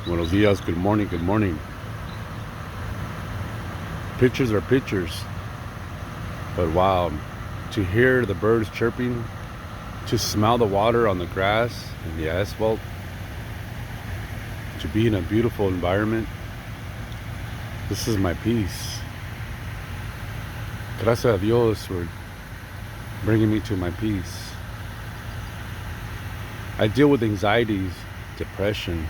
Buenos dias, good morning, good morning. Pictures are pictures, but wow, to hear the birds chirping, to smell the water on the grass and the asphalt, to be in a beautiful environment, this is my peace. Gracias a Dios for bringing me to my peace. I deal with anxieties, depression.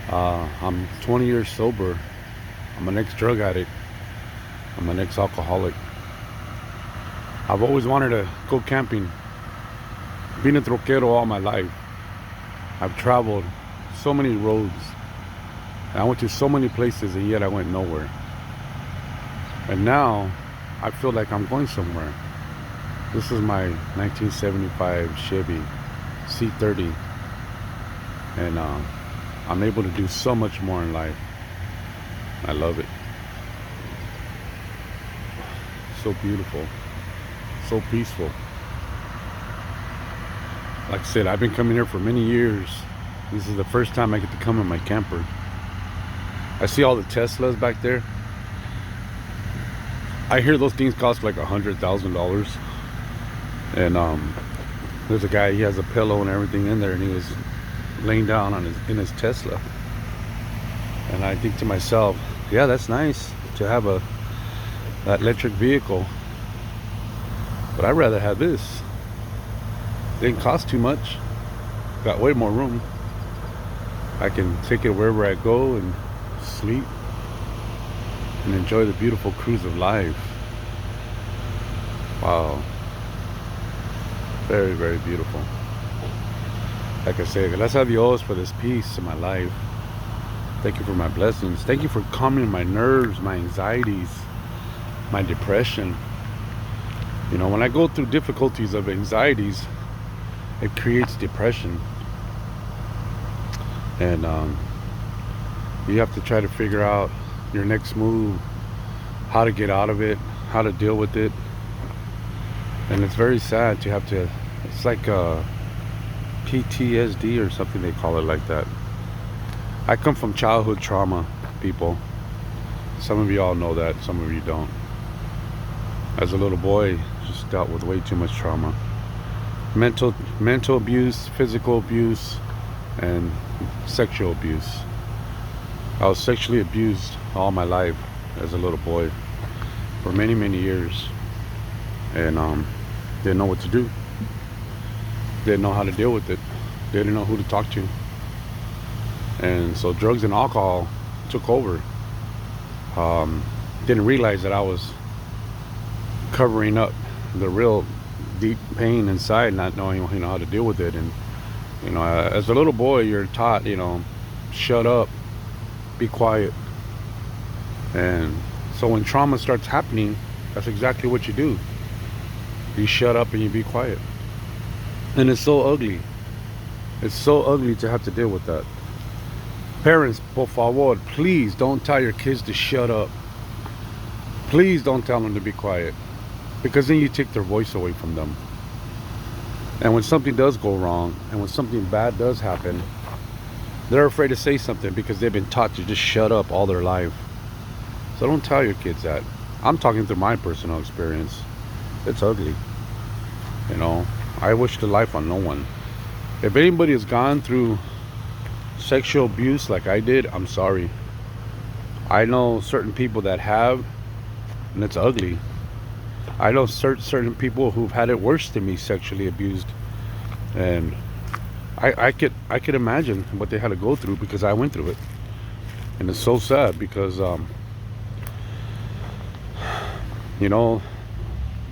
I'm 20 years sober. I'm an ex-drug addict. I'm an ex-alcoholic. I've always wanted to go camping. Been a troquero all my life. I've traveled so many roads. I went to so many places and yet I went nowhere. And now I feel like I'm going somewhere. This is my 1975 Chevy C30. And I'm able to do so much more in life. I love it. So beautiful. So peaceful. Like I said, I've been coming here for many years. This is the first time I get to come in my camper. I see all the Teslas back there. I hear those things cost like $100,000. And there's a guy, he has a pillow and everything in there, and he was laying down on in his Tesla. And I think to myself, yeah, that's nice to have that electric vehicle, but I'd rather have this. It didn't cost too much, got way more room. I can take it wherever I go and sleep and enjoy the beautiful cruise of life. Wow, very, very beautiful. Like I say, gracias a Dios for this peace in my life. Thank you for my blessings. Thank you for calming my nerves, my anxieties, my depression. You know, when I go through difficulties of anxieties, it creates depression. And you have to try to figure out your next move, how to get out of it, how to deal with it. And it's very sad to have to, it's like PTSD or something, they call it like that. I come from childhood trauma, people. Some of you all know that, some of you don't. As a little boy, just dealt with way too much trauma. Mental abuse, physical abuse, and sexual abuse. I was sexually abused all my life as a little boy for many, many years. And didn't know what to do. Didn't know how to deal with it. Didn't know who to talk to. And so drugs and alcohol took over. Didn't realize that I was covering up the real deep pain inside, not knowing how to deal with it. And as a little boy, you're taught, shut up, be quiet. And so when trauma starts happening, that's exactly what you do. You shut up and you be quiet. And it's so ugly. It's so ugly to have to deal with that. Parents, por favor, please don't tell your kids to shut up. Please don't tell them to be quiet, because then you take their voice away from them. And when something does go wrong, and when something bad does happen, they're afraid to say something because they've been taught to just shut up all their life. So don't tell your kids that. I'm talking through my personal experience. It's ugly. I wish the life on no one. If anybody has gone through sexual abuse like I did, I'm sorry. I know certain people that have, and it's ugly. I know certain people who've had it worse than me, sexually abused, and I could imagine what they had to go through because I went through it. And it's so sad because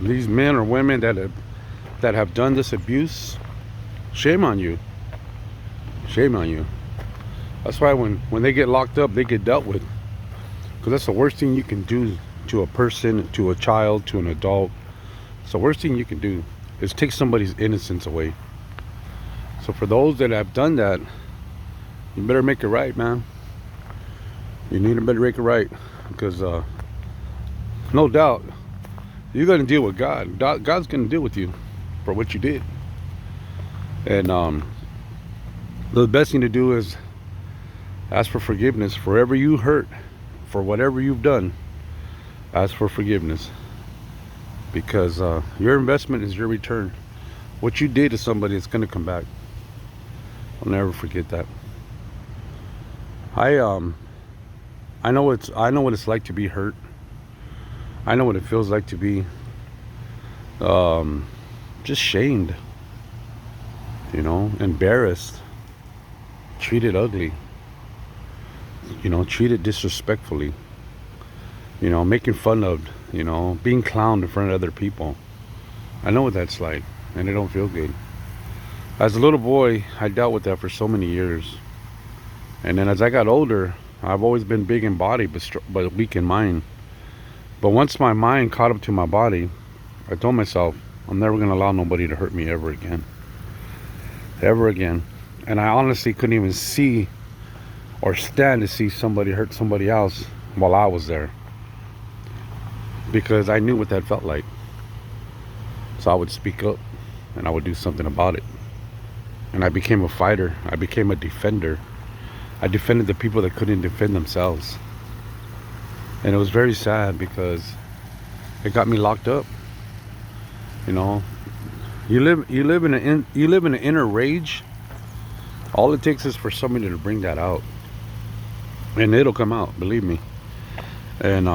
these men or women that have done this abuse, shame on you. Shame on you. That's why when they get locked up, they get dealt with. Because that's the worst thing you can do to a person, to a child, to an adult. It's the worst thing you can do is take somebody's innocence away. So for those that have done that, you better make it right, man. You need to better make it right. Because no doubt, you're going to deal with God. God's going to deal with you for what you did. And the best thing to do is Ask for forgiveness. Forever you hurt, for whatever you've done, ask for forgiveness. Because your investment is your return. What you did to somebody is going to come back. I'll never forget that. I know what it's like to be hurt. I know what it feels like to be just shamed, embarrassed, treated ugly, treated disrespectfully, making fun of, being clowned in front of other people. I know what that's like, and it don't feel good. As a little boy, I dealt with that for so many years. And then as I got older, I've always been big in body, but weak in mind. But once my mind caught up to my body, I told myself, I'm never going to allow nobody to hurt me ever again. Ever again. And I honestly couldn't even see or stand to see somebody hurt somebody else while I was there. Because I knew what that felt like. So I would speak up and I would do something about it. And I became a fighter. I became a defender. I defended the people that couldn't defend themselves. And it was very sad because it got me locked up. You live in an inner rage. All it takes is for somebody to bring that out, and it'll come out, believe me. And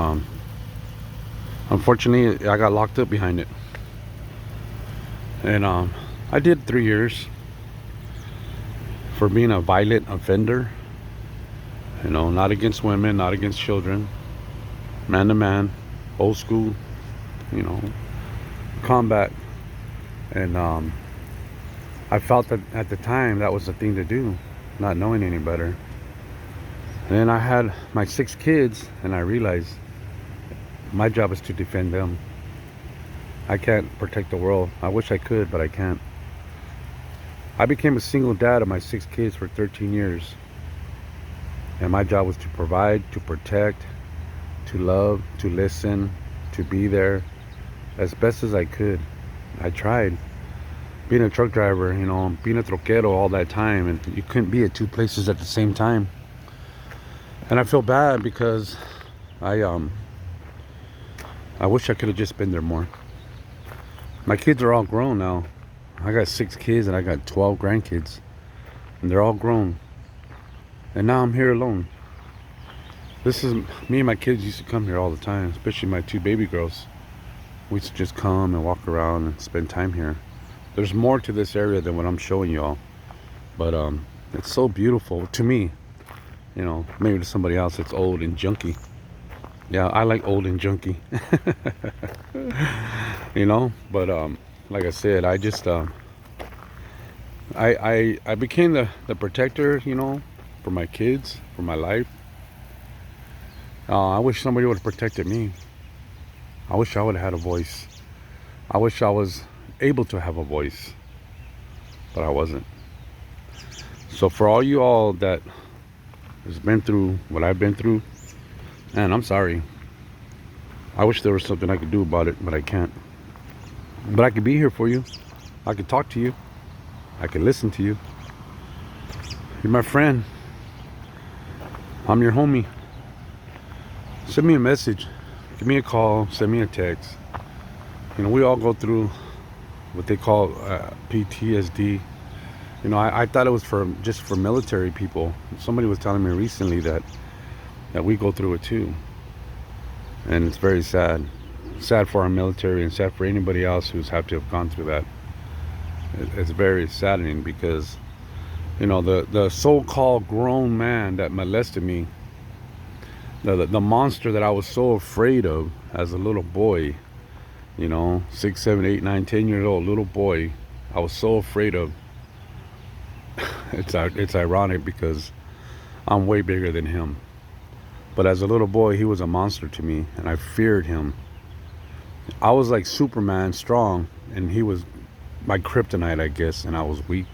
unfortunately, I got locked up behind it. And I did 3 years for being a violent offender. Not against women, not against children, man to man, old school, combat. And I felt that at the time that was the thing to do, not knowing any better. And then I had my 6 kids, and I realized my job is to defend them. I can't protect the world. I wish I could, but I can't. I became a single dad of my 6 kids for 13 years. And my job was to provide, to protect, to love, to listen, to be there as best as I could. I tried. Being a truck driver, being a troquero all that time, and you couldn't be at 2 places at the same time. And I feel bad because I wish I could have just been there more. My kids are all grown now. I got 6 kids and I got 12 grandkids. And they're all grown. And now I'm here alone. Me and my kids used to come here all the time, especially my 2 baby girls. We used to just come and walk around and spend time here. There's more to this area than what I'm showing y'all. But it's so beautiful to me. Maybe to somebody else it's old and junky. Yeah, I like old and junky. But like I said, I just I became the protector, for my kids, for my life. I wish somebody would have protected me. I wish I would have had a voice. I wish I was able to have a voice, but I wasn't. So for all you all that has been through what I've been through, man, I'm sorry. I wish there was something I could do about it, but I can't. But I could be here for you. I could talk to you. I could listen to you. You're my friend. I'm your homie. Send me a message. Give me a call. Send me a text. We all go through what they call PTSD. I thought it was just for military people. Somebody was telling me recently that we go through it too. And it's very sad. Sad for our military and sad for anybody else who's had to have gone through that. It's very saddening because, the so-called grown man that molested me, the monster that I was so afraid of as a little boy, 6, 7, 8, 9, 10 years old, little boy, I was so afraid of. It's ironic because I'm way bigger than him. But as a little boy, he was a monster to me, and I feared him. I was like Superman, strong, and he was my kryptonite, I guess, and I was weak.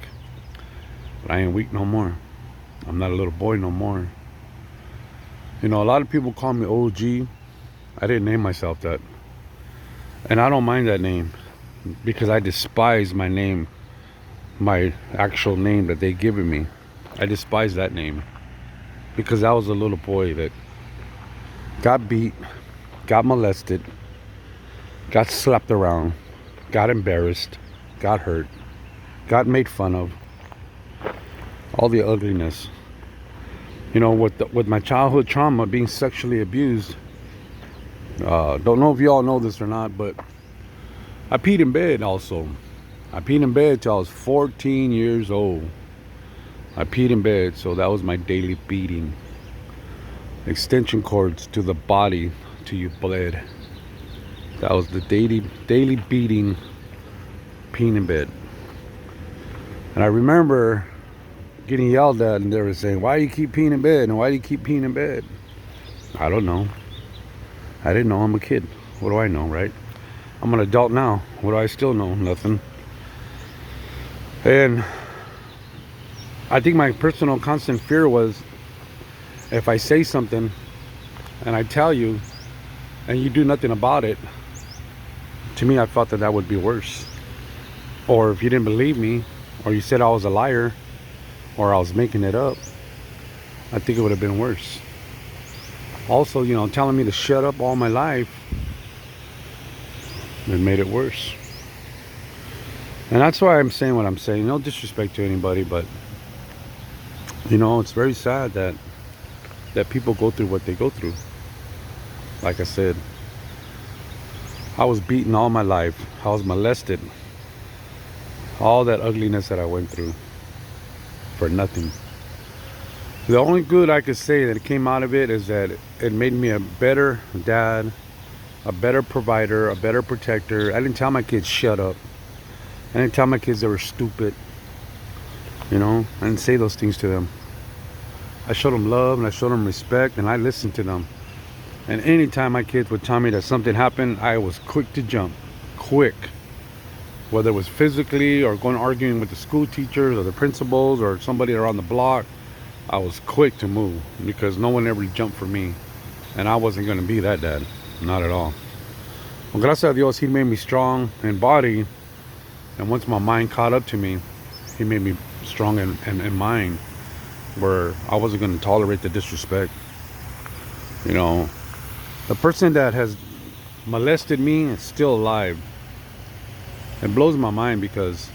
But I ain't weak no more. I'm not a little boy no more. A lot of people call me OG. I didn't name myself that. And I don't mind that name because I despise my name, my actual name that they given me. I despise that name. because I was a little boy that got beat, got molested, got slapped around, got embarrassed, got hurt, got made fun of, all the ugliness. You know, with my childhood trauma, being sexually abused. Don't know if you all know this or not, but I peed in bed also. I peed in bed till I was 14 years old. I peed in bed, so that was my daily beating. Extension cords to the body till you bled. That was the daily beating, peeing in bed. And I remember getting yelled at, and they were saying, "Why do you keep peeing in bed? And why do you keep peeing in bed?" I don't know. I didn't know. I'm a kid. What do I know, right? I'm an adult now. What do I still know? Nothing. And I think my personal constant fear was, if I say something and I tell you and you do nothing about it, to me I thought that would be worse. Or if you didn't believe me, or you said I was a liar, or I was making it up, I think it would have been worse. Also, you know, telling me to shut up all my life, it made it worse. And that's why I'm saying what I'm saying. No disrespect to anybody, but you know, it's very sad that people go through what they go through. Like I said, I was beaten all my life. I was molested. All that ugliness that I went through for nothing. The only good I could say that came out of it is that it made me a better dad, a better provider, a better protector. I didn't tell my kids shut up. I didn't tell my kids they were stupid. You know, I didn't say those things to them. I showed them love and I showed them respect, and I listened to them. And anytime my kids would tell me that something happened, I was quick to jump. Quick. Whether it was physically or going arguing with the school teachers or the principals or somebody around the block, I was quick to move because no one ever jumped for me. And I wasn't going to be that dad. Not at all. Well, gracias a Dios, he made me strong in body. And once my mind caught up to me, he made me strong in mind, where I wasn't going to tolerate the disrespect. You know, the person that has molested me is still alive. It blows my mind because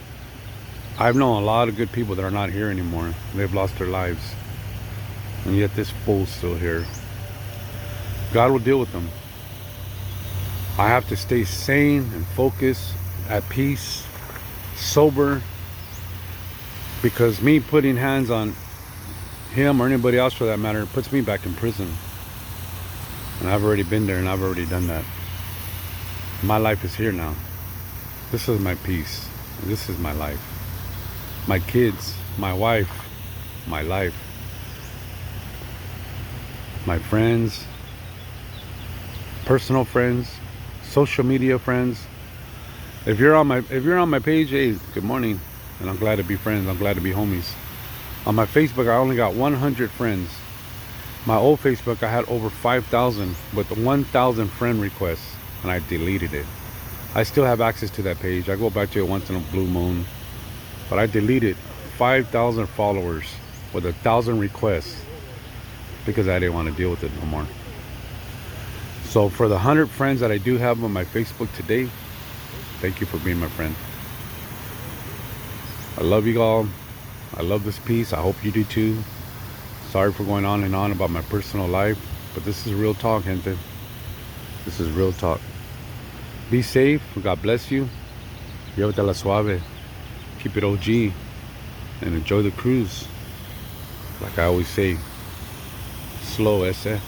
I've known a lot of good people that are not here anymore. They've lost their lives. And yet this fool's still here. God will deal with them. I have to stay sane and focused, at peace, sober, because me putting hands on him or anybody else for that matter puts me back in prison. And I've already been there and I've already done that. My life is here now. This is my peace. This is my life. My kids, my wife, my life, my friends, personal friends, social media friends. If you're on my page, hey, good morning. And I'm glad to be friends. I'm glad to be homies. On my Facebook, I only got 100 friends. My old Facebook, I had over 5,000 with 1,000 friend requests, and I deleted it. I still have access to that page. I go back to it once in a blue moon, but I deleted 5,000 followers with 1,000 requests because I didn't want to deal with it no more. So for the 100 friends that I do have on my Facebook today, thank you for being my friend. I love you all. I love this piece. I hope you do too. Sorry for going on and on about my personal life, but this is real talk, gente. This is real talk. Be safe. God bless you. Llévatela suave. Keep it OG. And enjoy the cruise. Like I always say, slow, ese.